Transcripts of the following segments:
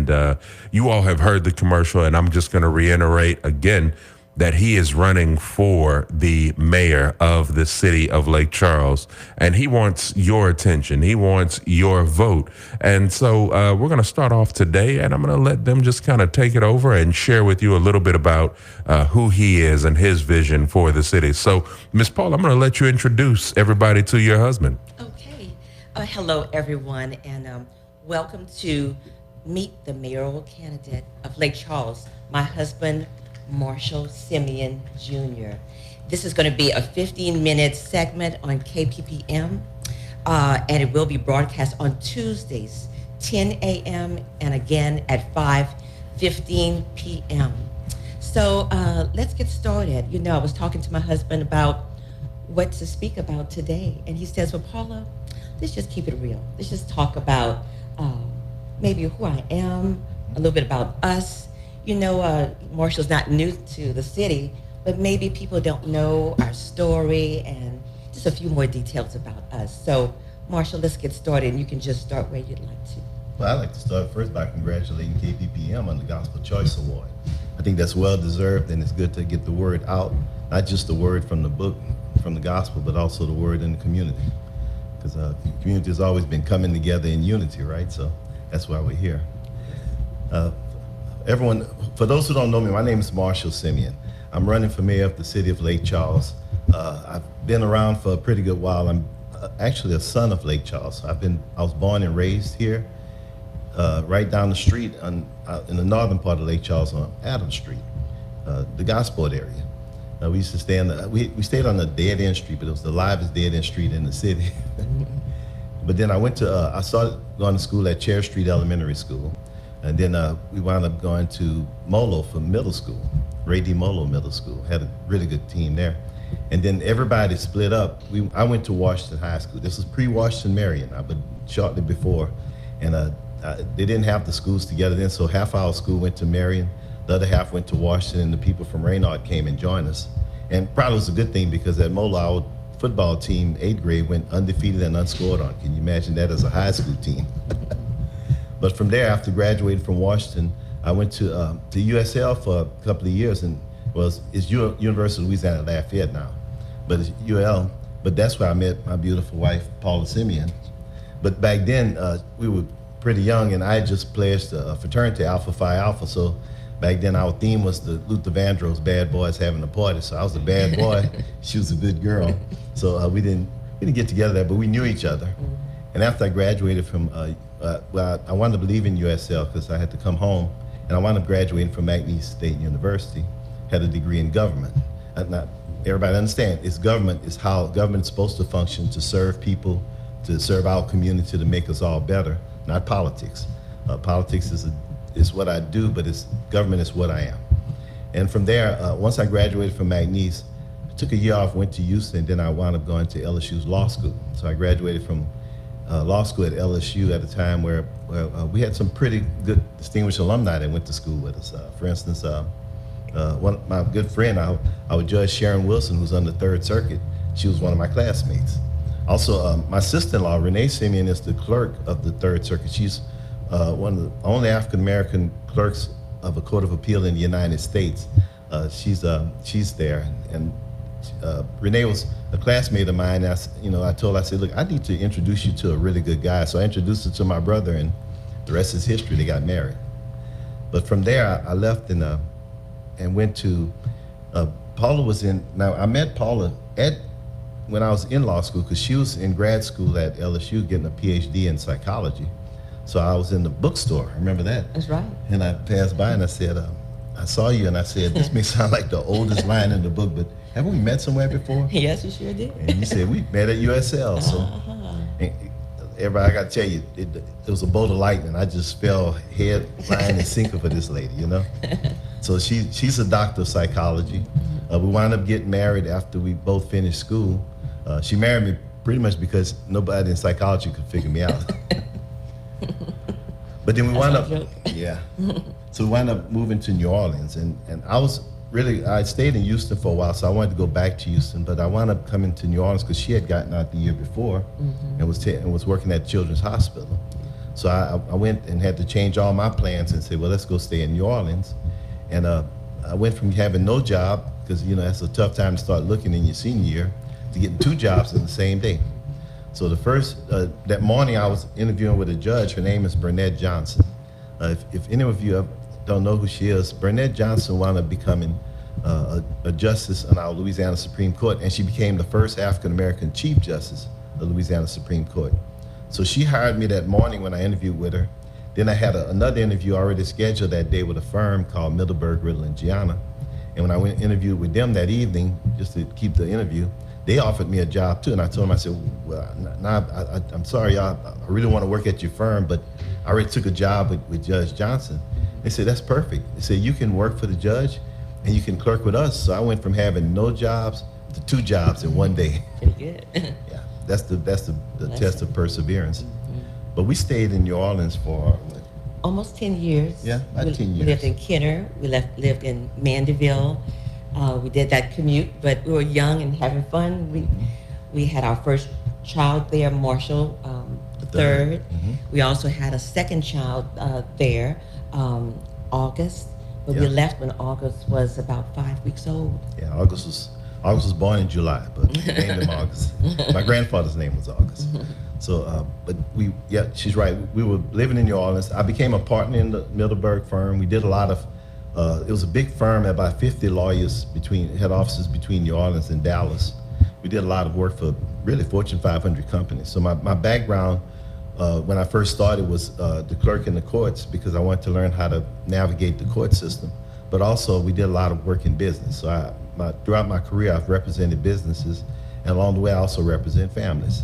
And you all have heard the commercial, and I'm just going to reiterate again that he is running for the mayor of the city of Lake Charles, and he wants your attention. He wants your vote. And so we're going to start off today, and I'm going to let them just kind of take it over and share with you a little bit about who he is and his vision for the city. So, Ms. Paul, I'm going to let you introduce everybody to your husband. Okay. Hello, everyone, and welcome to Meet the Mayoral Candidate of Lake Charles, my husband, Marshall Simien Jr. This is going to be a 15-minute segment on KPPM, and it will be broadcast on Tuesdays, 10 a.m., and again at 5:15 p.m. So let's get started. You know, I was talking to my husband about what to speak about today, and he says, well, Paula, let's just keep it real. Let's just talk about maybe who I am, a little bit about us. You know, Marshall's not new to the city, but maybe people don't know our story and just a few more details about us. So, Marshall, let's get started, and you can just start where you'd like to. Well, I'd like to start first by congratulating KPPM on the Gospel Choice Award. I think that's well-deserved, and it's good to get the word out, not just the word from the book, from the gospel, but also the word in the community. Because the community has always been coming together in unity, right? So that's why we're here. Everyone, for those who don't know me, my name is Marshall Simien. I'm running for mayor of the city of Lake Charles. I've been around for a pretty good while. I'm actually a son of Lake Charles. I was born and raised here, right down the street in the northern part of Lake Charles on Adams Street, the Gosport area. We used to stay on we stayed on a dead-end street, but it was the livest dead-end street in the city. But then I started going to school at Chair Street Elementary School. And then we wound up going to Molo for middle school, Ray D. Molo Middle School. Had a really good team there. And then everybody split up. I went to Washington High School. This was pre-Washington Marion, but shortly before. And they didn't have the schools together then, so half our school went to Marion, the other half went to Washington, and the people from Raynard came and joined us. And probably was a good thing, because at Molo, our football team, 8th grade, went undefeated and unscored on. Can you imagine that as a high school team? But from there, after graduating from Washington, I went to USL for a couple of years, and it's University of Louisiana Lafayette now, but it's UL. But that's where I met my beautiful wife, Paula Simien. But back then, we were pretty young, and I had just pledged a fraternity, Alpha Phi Alpha. So back then, our theme was the Luther Vandross Bad Boys Having a Party. So I was a bad boy, she was a good girl. So we didn't get together there, but we knew each other. And after I graduated from I wound up leaving USL because I had to come home, and I wound up graduating from McNeese State University, had a degree in government. Now, everybody understand, it's government, is how government is supposed to function, to serve people, to serve our community, to make us all better, not politics. Politics is what I do, but government is what I am. And from there, once I graduated from McNeese, I took a year off, went to Houston, and then I wound up going to LSU's law school. So I graduated from law school at LSU at a time where we had some pretty good distinguished alumni that went to school with us. For instance, one of my good friend, our Judge Sharon Wilson, who's on the Third Circuit, she was one of my classmates. Also, my sister-in-law, Renee Simien, is the clerk of the Third Circuit. She's one of the only African-American clerks of a court of appeal in the United States. She's there, and Renee was a classmate of mine. I told her, I said, look, I need to introduce you to a really good guy. So I introduced her to my brother, and the rest is history. They got married. But from there, I left and went to, Paula was in, now I met Paula when I was in law school, because she was in grad school at LSU getting a PhD in psychology. So I was in the bookstore, I remember that. That's right. And I passed by and I said, I saw you, and I said, this may sound like the oldest line in the book, but haven't we met somewhere before? Yes, you sure did. And you said, we met at USL. So and everybody, I got to tell you, it was a bolt of lightning. I just fell head, line, and sinker for this lady, you know? So she's a doctor of psychology. We wound up getting married after we both finished school. She married me pretty much because nobody in psychology could figure me out. But then we wound up, yeah. So we wound up moving to New Orleans, and I stayed in Houston for a while, so I wanted to go back to Houston, but I wound up coming to New Orleans because she had gotten out the year before and was working at Children's Hospital. So I went and had to change all my plans and say, well, let's go stay in New Orleans. And I went from having no job, because that's a tough time to start looking in your senior year, to getting 2 jobs in the same day. So the first, that morning I was interviewing with a judge. Her name is Burnett Johnson. If any of you don't know who she is, Burnett Johnson wound up becoming a justice on our Louisiana Supreme Court, and she became the first African-American Chief Justice of the Louisiana Supreme Court. So she hired me that morning when I interviewed with her. Then I had another interview already scheduled that day with a firm called Middleburg, Riddle, and Gianna. And when I went and interviewed with them that evening, just to keep the interview, they offered me a job too. And I told them, I said, well, I'm sorry, y'all, I really want to work at your firm, but I already took a job with Judge Johnson. They said, that's perfect. They said, you can work for the judge and you can clerk with us. So I went from having no jobs to 2 jobs in one day. Pretty good. Yeah, that's the test of perseverance. But we stayed in New Orleans for what? Almost 10 years. Yeah, about 10 years. We lived in Kenner. We lived in Mandeville. We did that commute, but we were young and having fun. We had our first child there, Marshall, the third. We also had a second child there, August. But we left when August was about 5 weeks old. Yeah, August was born in July, but we named him August. My grandfather's name was August. So, but she's right. We were living in New Orleans. I became a partner in the Middleburg firm. We did a lot of, it was a big firm, had about 50 lawyers head offices between New Orleans and Dallas. We did a lot of work for really Fortune 500 companies. So my background when I first started was the clerk in the courts, because I wanted to learn how to navigate the court system. But also we did a lot of work in business. So throughout my career, I've represented businesses, and along the way I also represent families.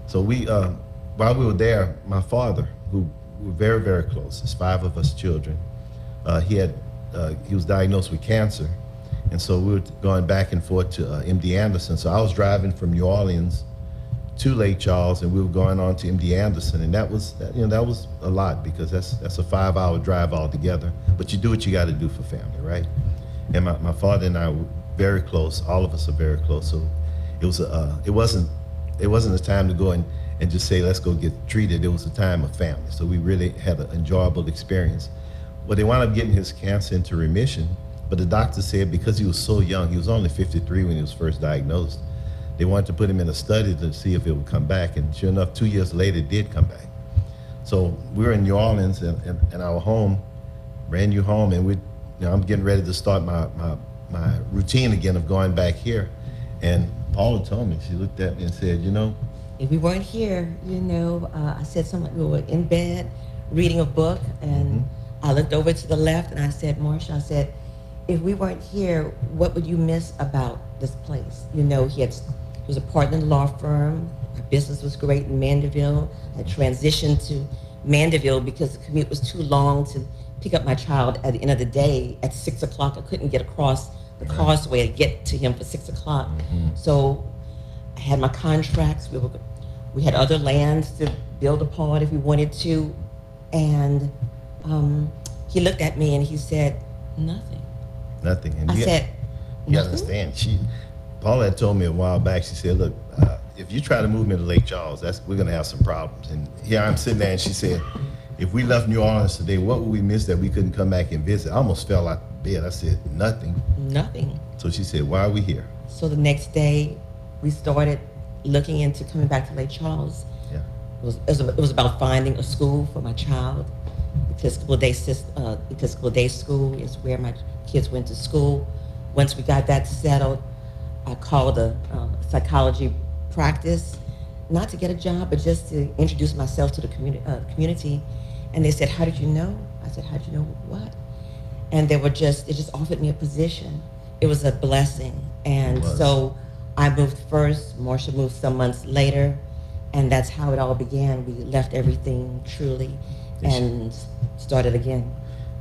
So while we were there, my father, who we were very, very close, there's 5 of us children, he was diagnosed with cancer. And so we were going back and forth to MD Anderson. So I was driving from New Orleans to Lake Charles, and we were going on to MD Anderson. And that was a lot, because that's a 5-hour drive altogether. But you do what you got to do for family, right? And my father and I were very close. All of us are very close. So it wasn't a time to go and just say, let's go get treated. It was a time of family. So we really had an enjoyable experience. Well, they wound up getting his cancer into remission, but the doctor said because he was so young, he was only 53 when he was first diagnosed, they wanted to put him in a study to see if it would come back. And sure enough, 2 years later, it did come back. So we were in New Orleans in our home, brand new home, and I'm getting ready to start my routine again of going back here. And Paula told me, she looked at me and said, if we weren't here, I said something, we were in bed reading a book, and I looked over to the left and I said, Marsha, I said, if we weren't here, what would you miss about this place? He was a partner in the law firm. Our business was great in Mandeville. I transitioned to Mandeville because the commute was too long to pick up my child at the end of the day at 6 o'clock. I couldn't get across the causeway to get to him for 6 o'clock. So I had my contracts. We had other lands to build upon if we wanted to. And he looked at me and he said, nothing. Nothing. And I said, you nothing? understand, Paula had told me a while back, she said, look, if you try to move me to Lake Charles, we're going to have some problems. And here I'm sitting there, and she said, if we left New Orleans today, what would we miss that we couldn't come back and visit? I almost fell out of bed. I said, nothing. Nothing. So she said, why are we here? So the next day, we started looking into coming back to Lake Charles. Yeah. It was about finding a school for my child. Episcopal Day School is where my kids went to school. Once we got that settled, I called a psychology practice, not to get a job, but just to introduce myself to the community. And they said, how did you know? I said, how did you know what? And they just offered me a position. It was a blessing. And so I moved first, Marsha moved some months later, and that's how it all began. We left everything truly and started again.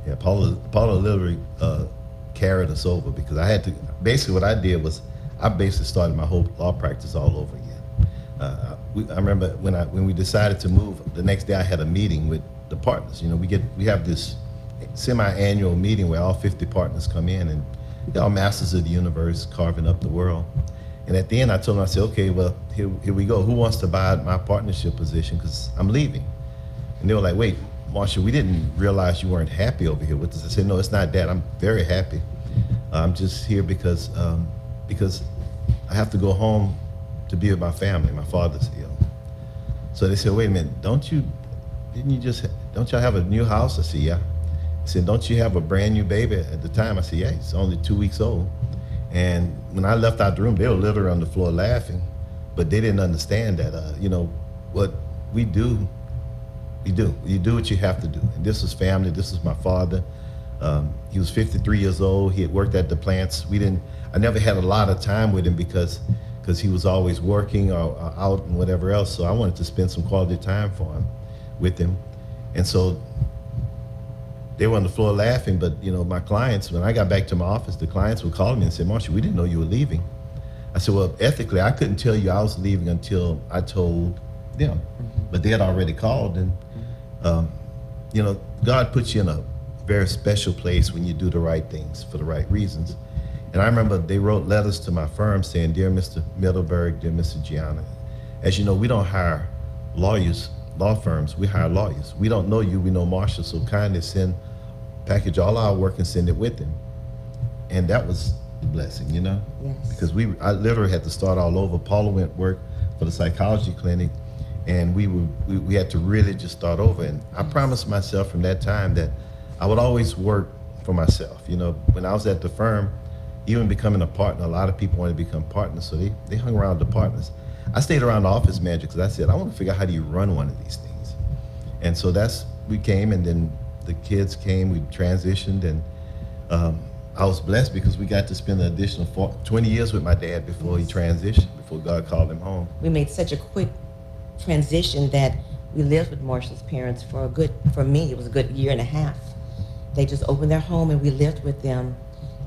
Yeah, Paula literally carried us over, because I had to, basically what I did was, I basically started my whole law practice all over again. I remember when we decided to move, the next day I had a meeting with the partners. We have this semi-annual meeting where all 50 partners come in, and they're all masters of the universe, carving up the world. And at the end I told them, I said, okay, well, here we go. Who wants to buy my partnership position? Because I'm leaving. And they were like, wait, Marshall, we didn't realize you weren't happy over here with us. I said, no, it's not that. I'm very happy. I'm just here because I have to go home to be with my family. My father's ill. So they said, wait a minute, don't y'all have a new house? I said, yeah. They said, don't you have a brand new baby? At the time, I said, yeah, he's only 2 weeks old. And when I left out the room, they were literally on the floor laughing, but they didn't understand that, what we do, you do what you have to do. And this is family, this is my father. He was 53 years old. He had worked at the plants. I never had a lot of time with him because he was always working or out and whatever else. So I wanted to spend some quality time with him. And so they were on the floor laughing, but my clients, when I got back to my office, the clients would call me and say, Marshall, we didn't know you were leaving. I said, well, ethically, I couldn't tell you I was leaving until I told them. But they had already called, and God puts you in a very special place when you do the right things for the right reasons. And I remember they wrote letters to my firm saying, dear Mr. Middleberg, dear Mr. Gianna, as you know, we don't hire lawyers, law firms, we hire lawyers. We don't know you, we know Marshall, so kindly package all our work and send it with him. And that was the blessing, Yes. Because I literally had to start all over. Paula went work for the psychology clinic, and we had to really just start over. And I promised myself from that time that I would always work for myself. When I was at the firm, even becoming a partner, a lot of people wanted to become partners, so they hung around the partners. I stayed around the office manager because I said, I want to figure out how do you run one of these things. And so we came, and then the kids came, we transitioned, and I was blessed because we got to spend an additional 20 years with my dad before he transitioned, before God called him home. We made such a quick transition that we lived with Marshall's parents for me, it was a good year and a half. They just opened their home and we lived with them,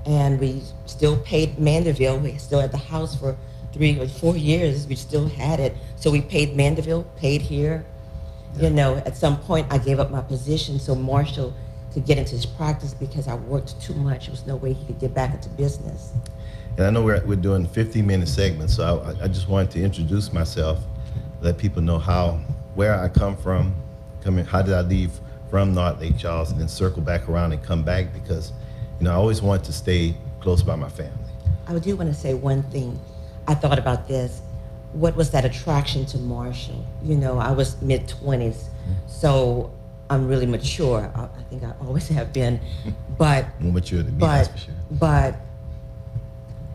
and we still paid Mandeville. We still had the house for 3 or 4 years. We still had it. So we paid Mandeville, paid here. Yeah. At some point I gave up my position so Marshall could get into his practice because I worked too much. There was no way he could get back into business. And I know we're doing 15-minute segments, so I just wanted to introduce myself, let people know where I come from, how did I leave from North Lake Charles, and then circle back around and come back because, I always wanted to stay close by my family. I do want to say one thing. I thought about this. What was that attraction to Marshall? I was mid-20s, so I'm really mature. I think I always have been, but more mature than me, that's for sure. But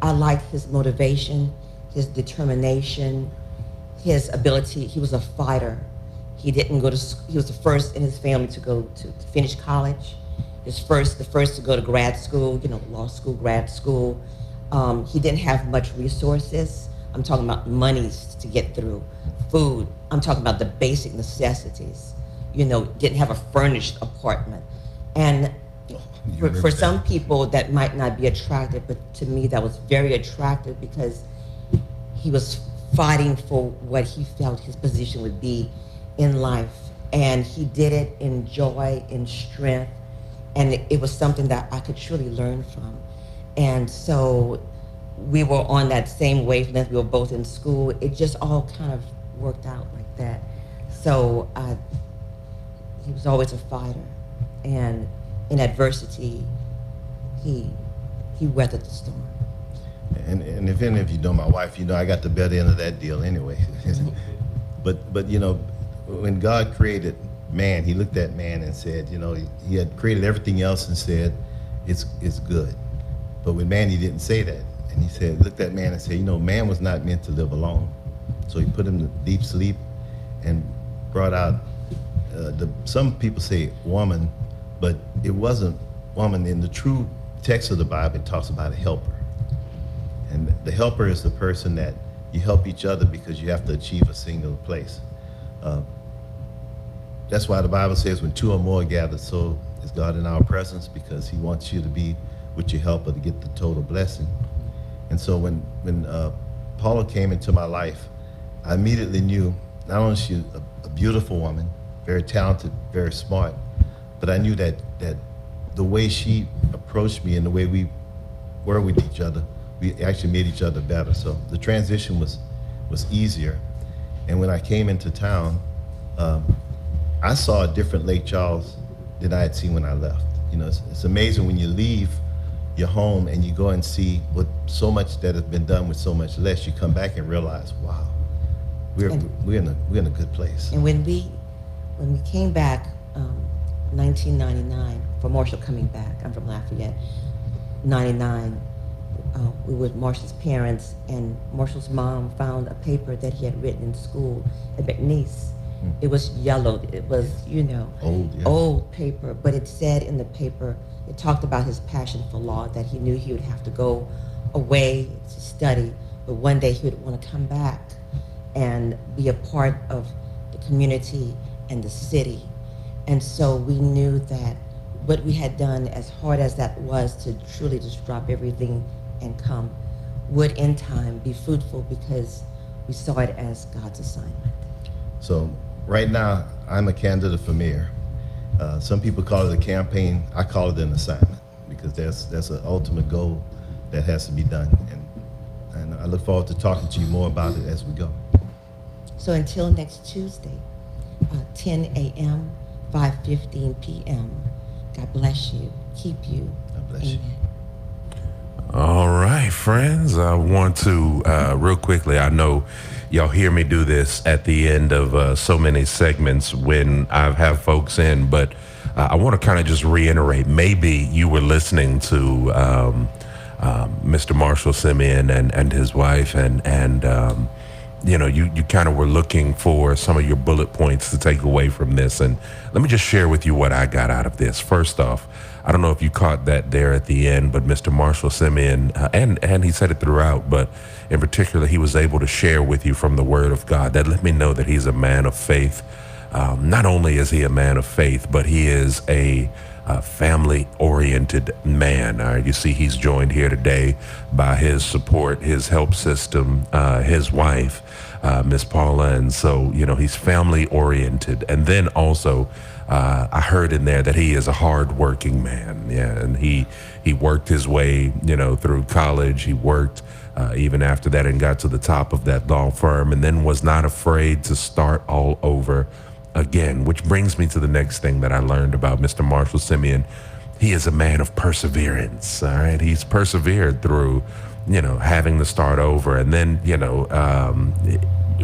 I liked his motivation, his determination, his ability. He was a fighter. He didn't go to. He was the first in his family to finish college. The first to go to grad school. Law school, grad school. He didn't have much resources. I'm talking about monies to get through, food. I'm talking about the basic necessities. Didn't have a furnished apartment. And for some people that might not be attractive, but to me that was very attractive because he was fighting for what he felt his position would be in life. And he did it in joy, in strength, and it was something that I could truly learn from. And so we were on that same wavelength. We were both in school. It just all kind of worked out like that. So he was always a fighter, and in adversity, he weathered the storm. And if any of you know my wife, I got the better end of that deal anyway. but when God created man, he looked at man and said, he had created everything else and said, it's good. But with man, he didn't say that. And he looked at man and said, man was not meant to live alone. So he put him to deep sleep and brought out, some people say woman, but it wasn't woman. In the true text of the Bible, it talks about a helper. And the helper is the person that you help each other because you have to achieve a single place. That's why the Bible says when 2 or more gather, so is God in our presence, because he wants you to be with your helper to get the total blessing. And so when Paula came into my life, I immediately knew not only is she a beautiful woman, very talented, very smart, but I knew that the way she approached me and the way we were with each other, we actually made each other better. So the transition was easier. And when I came into town, I saw a different Lake Charles than I had seen when I left. You know, it's amazing when you leave your home and you go and see what so much that has been done with so much less. You come back and realize, wow, we're in a good place. And when we came back, 1999, for Marshall coming back, I'm from Lafayette, 99, we were with Marshall's parents, and Marshall's mom found a paper that he had written in school at McNeese. It was yellow. It was, old paper, but it said in the paper, it talked about his passion for law, that he knew he would have to go away to study, but one day he would want to come back and be a part of the community and the city. And so we knew that what we had done, as hard as that was, to truly just drop everything and come, would in time be fruitful, because we saw it as God's assignment. So right now, I'm a candidate for mayor. Some people call it a campaign. I call it an assignment, because that's an ultimate goal that has to be done. And I look forward to talking to you more about it as we go. So until next Tuesday, 10 a.m., 5:15 p.m., God bless you, keep you. God bless you. All right, friends. I want to, real quickly, I know y'all hear me do this at the end of so many segments when I have folks in, but I want to kind of just reiterate. Maybe you were listening to Mr. Marshall Simien and his wife, and you kind of were looking for some of your bullet points to take away from this. And let me just share with you what I got out of this. First off, I don't know if you caught that there at the end, but Mr. Marshall Simien, and he said it throughout, but in particular, he was able to share with you from the Word of God. That let me know that he's a man of faith. Not only is he a man of faith, but he is a family-oriented man. All right, you see, he's joined here today by his support, his help system, his wife, Miss Paula, and so he's family-oriented. And then also, I heard in there that he is a hard-working man. Yeah, and he worked his way, through college. He worked even after that and got to the top of that law firm, and then was not afraid to start all over again, which brings me to the next thing that I learned about Mr. Marshall Simien. He is a man of perseverance. All right, he's persevered through, having to start over, and then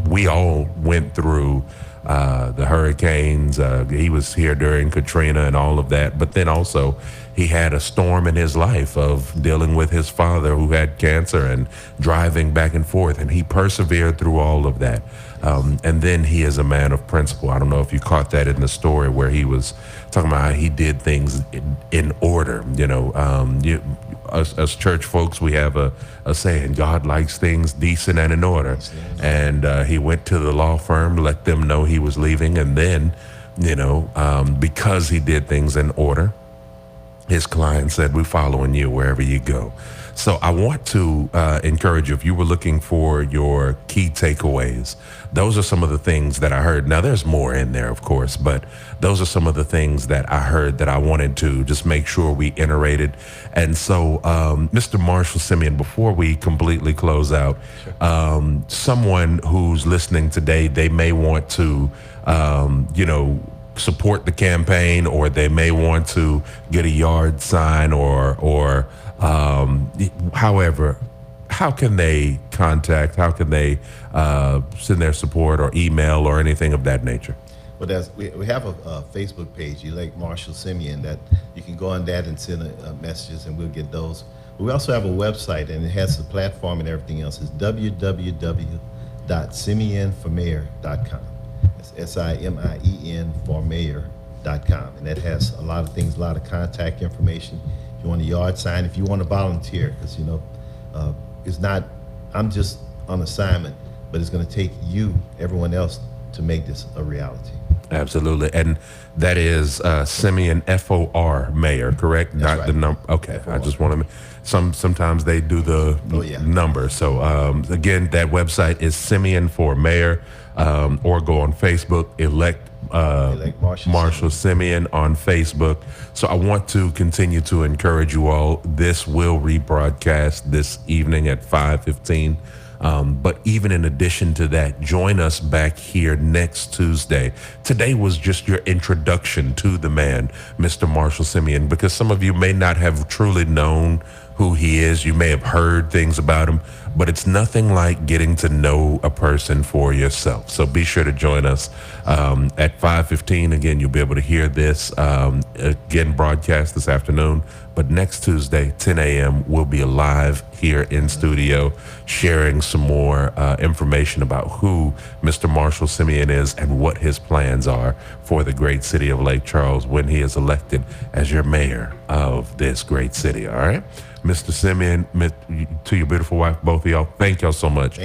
we all went through the hurricanes. He was here during Katrina and all of that, but then also he had a storm in his life of dealing with his father who had cancer and driving back and forth, and he persevered through all of that. And then he is a man of principle. I don't know if you caught that in the story where he was talking about how he did things in order. Us church folks, we have a saying, God likes things decent and in order. And he went to the law firm, let them know he was leaving, and then, because he did things in order, his client said, we're following you wherever you go. So I want to encourage you, if you were looking for your key takeaways, those are some of the things that I heard. Now, there's more in there, of course, but those are some of the things that I heard that I wanted to just make sure we iterated. And so, Mr. Marshall Simien, before we completely close out, someone who's listening today, they may want to, support the campaign, or they may want to get a yard sign, or however, how can they contact, how can they send their support or email or anything of that nature? Well, we have a Facebook page, Elect Marshall Simien, that you can go on that and send messages, and we'll get those. We also have a website, and it has the platform and everything else. It's www.simienformayor.com. It's SIMIEN for mayor.com, and that has a lot of things, a lot of contact information. If you want a yard sign, if you want to volunteer, because it's not, I'm just on assignment, but it's going to take you, everyone else, to make this a reality. Absolutely. And that is Simien, FOR, mayor, correct? That's Not right. the number. Okay. FOR. I just want to, sometimes they do the number. So again, that website is Simien for mayor, or go on Facebook, elect Marshall Simien on Facebook. So I want to continue to encourage you all. This will rebroadcast this evening at 5:15 But even in addition to that, join us back here next Tuesday. Today was just your introduction to the man, Mr. Marshall Simien, because some of you may not have truly known who he is. You may have heard things about him, but it's nothing like getting to know a person for yourself. So be sure to join us at 5:15. Again, you'll be able to hear this again broadcast this afternoon. But next Tuesday, 10 a.m., we'll be live here in studio sharing some more information about who Mr. Marshall Simien is and what his plans are for the great city of Lake Charles when he is elected as your mayor of this great city. All right? Mr. Simien, to your beautiful wife, both of y'all, thank y'all so much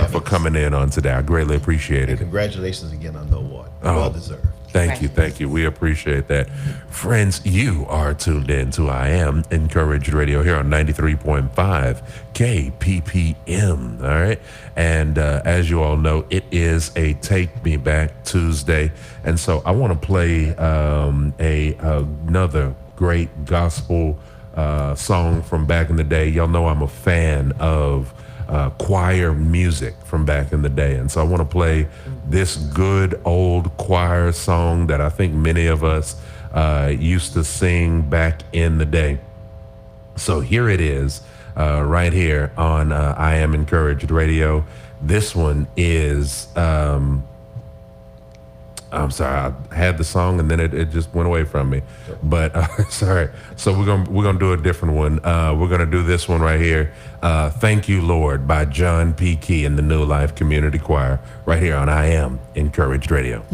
for coming in on today. I greatly appreciate it. Congratulations again on the award. Well deserved. Thank you. Thank you. We appreciate that. Friends, you are tuned in to I Am Encouraged Radio here on 93.5 KPPM. All right. And as you all know, it is a Take Me Back Tuesday. And so I want to play another great gospel song from back in the day. Y'all know I'm a fan of choir music from back in the day. And so I want to play this good old choir song that I think many of us used to sing back in the day. So here it is, right here on I Am Encouraged Radio. This one is... I'm sorry, I had the song and then it just went away from me. But sorry. So we're gonna do a different one. We're gonna do this one right here. Thank You, Lord, by John P. Key and the New Life Community Choir, right here on I Am Encouraged Radio.